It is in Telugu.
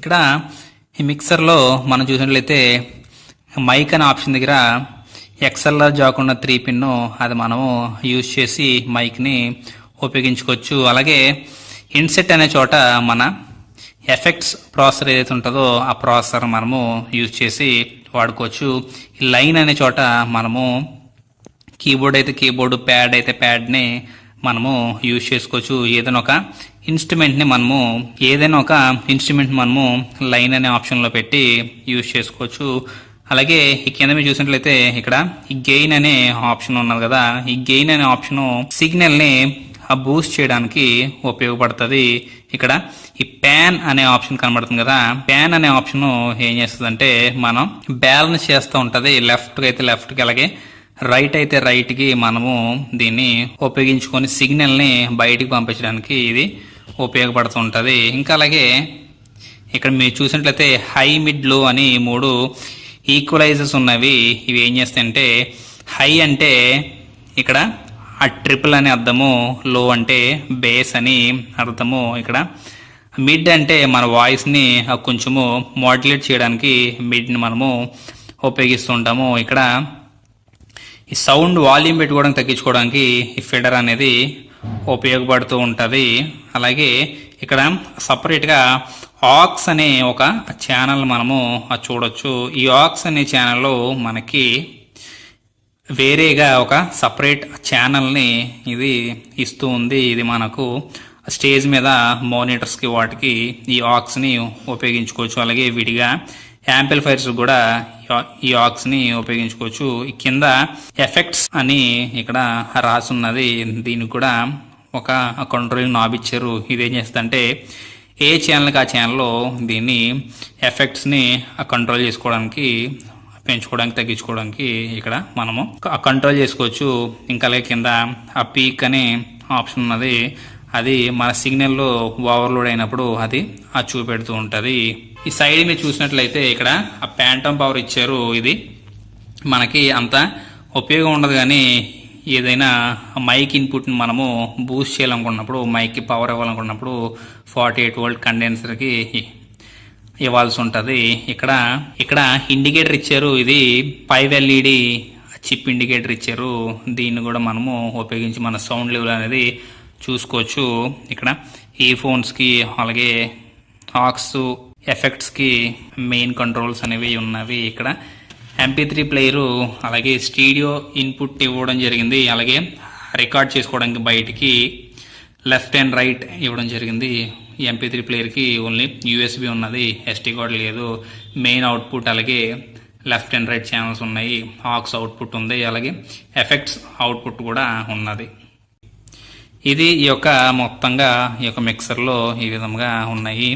ఇక్కడ ఈ మిక్సర్లో మనం చూసినట్లయితే మైక్ అనే ఆప్షన్ దగ్గర ఎక్స్ఎల్ఆర్ జాక్ ఉన్న 3 పిన్ అది మనము యూజ్ చేసి మైక్ని ఉపయోగించుకోవచ్చు. అలాగే ఇన్సెట్ అనే చోట మన ఎఫెక్ట్స్ ప్రాసెసర్ ఏదైతే ఉంటుందో ఆ ప్రాసెసర్ మనము యూజ్ చేసి వాడుకోవచ్చు. ఈ లైన్ అనే చోట మనము కీబోర్డ్ అయితే కీబోర్డ్, ప్యాడ్ అయితే ప్యాడ్ని మనము యూజ్ చేసుకోవచ్చు. ఏదైనా ఒక ఇన్స్ట్రుమెంట్ని మనము లైన్ అనే ఆప్షన్లో పెట్టి యూజ్ చేసుకోవచ్చు. అలాగే ఈ కింద మీరు చూసినట్లయితే ఇక్కడ ఈ గెయిన్ అనే ఆప్షన్ ఉన్నది కదా, ఈ గెయిన్ అనే ఆప్షన్ సిగ్నల్ని బూస్ట్ చేయడానికి ఉపయోగపడుతుంది. ఇక్కడ ఈ ప్యాన్ అనే ఆప్షన్ కనబడుతుంది కదా, ప్యాన్ అనే ఆప్షన్ ఏం చేస్తుందంటే మనం బ్యాలెన్స్ చేస్తూ ఉంటుంది. లెఫ్ట్కి అయితే లెఫ్ట్కి, అలాగే రైట్ అయితే రైట్కి మనము దీన్ని ఉపయోగించుకొని సిగ్నల్ని బయటికి పంపించడానికి ఇది ఉపయోగపడుతూ ఉంటుంది. ఇంకా అలాగే ఇక్కడ మీరు చూసినట్లయితే హై, మిడ్, లో అని 3 ఈక్వలైజర్స్ ఉన్నవి. ఇవి ఏం చేస్తాయంటే హై అంటే ఇక్కడ ఆ ట్రిపుల్ అని అర్థము, లో అంటే బేస్ అని అర్థము. ఇక్కడ మిడ్ అంటే మన వాయిస్ని కొంచెము మాడ్యులేట్ చేయడానికి మిడ్ని మనము ఉపయోగిస్తుంటాము. ఇక్కడ ఈ సౌండ్ వాల్యూమ్ పెట్టుకోవడానికి తగ్గించుకోవడానికి ఈ ఫిడర్ అనేది ఉపయోగపడుతూ ఉంటుంది. అలాగే ఇక్కడ సపరేట్గా ఆక్స్ అనే ఒక ఛానల్ మనము చూడొచ్చు. ఈ ఆక్స్ అనే ఛానల్లో మనకి వేరేగా ఒక సపరేట్ ఛానల్ని ఇది ఇస్తూ ఉంది. ఇది మనకు స్టేజ్ మీద మానిటర్స్కి వాటికి ఈ ఆక్స్ని ఉపయోగించుకోవచ్చు. అలాగే విడిగా యాంప్లిఫైర్స్ కూడా ఈ ఆక్స్ని ఉపయోగించుకోవచ్చు. ఈ కింద ఎఫెక్ట్స్ అని ఇక్కడ రాసున్నది, దీనికి కూడా ఒక కంట్రోలింగ్ నాబ్ ఇచ్చారు. ఇదేం చేస్తుందంటే ఏ ఛానల్కి ఆ ఛానల్లో దీన్ని ఎఫెక్ట్స్ని కంట్రోల్ చేసుకోవడానికి, పెంచుకోవడానికి, తగ్గించుకోవడానికి ఇక్కడ మనము కంట్రోల్ చేసుకోవచ్చు. ఇంకా అలాగే కింద ఆ పీక్ అనే ఆప్షన్ ఉన్నది, అది మన సిగ్నల్లో ఓవర్లోడ్ అయినప్పుడు అది చూపెడుతూ ఉంటుంది. ఈ సైడ్ మీరు చూసినట్లయితే ఇక్కడ ఆ ప్యాంటమ్ పవర్ ఇచ్చారు. ఇది మనకి అంత ఉపయోగం ఉండదు, కానీ ఏదైనా మైక్ ఇన్పుట్ని మనము బూస్ట్ చేయాలనుకున్నప్పుడు, మైక్కి పవర్ ఇవ్వాలనుకున్నప్పుడు 48 వోల్ట్ కండెన్సర్కి ఇవ్వాల్సి ఉంటుంది. ఇక్కడ ఇండికేటర్ ఇచ్చారు. ఇది 5 LED చిప్ ఇండికేటర్ ఇచ్చారు. దీన్ని కూడా మనము ఉపయోగించి మన సౌండ్ లెవెల్ అనేది చూసుకోవచ్చు. ఇక్కడ ఈ ఫోన్స్కి అలాగే ఆక్స్ ఎఫెక్ట్స్కి మెయిన్ కంట్రోల్స్ అనేవి ఉన్నవి. ఇక్కడ MP3 ప్లేయరు అలాగే స్టీడియో ఇన్పుట్ ఇవ్వడం జరిగింది. అలాగే రికార్డ్ చేసుకోవడానికి బయటికి లెఫ్ట్ అండ్ రైట్ ఇవ్వడం జరిగింది. ఈ MP3 ప్లేయర్కి ఓన్లీ USB ఉన్నది, SD కార్డ్ లేదు. మెయిన్ అవుట్పుట్ అలాగే లెఫ్ట్ అండ్ రైట్ ఛానల్స్ ఉన్నాయి. ఆక్స్ అవుట్పుట్ ఉంది, అలాగే ఎఫెక్ట్స్ అవుట్పుట్ కూడా ఉన్నది. ఇది ఈ యొక్క మొత్తంగా ఈ యొక్క మిక్సర్లో ఈ విధంగా ఉన్నాయి.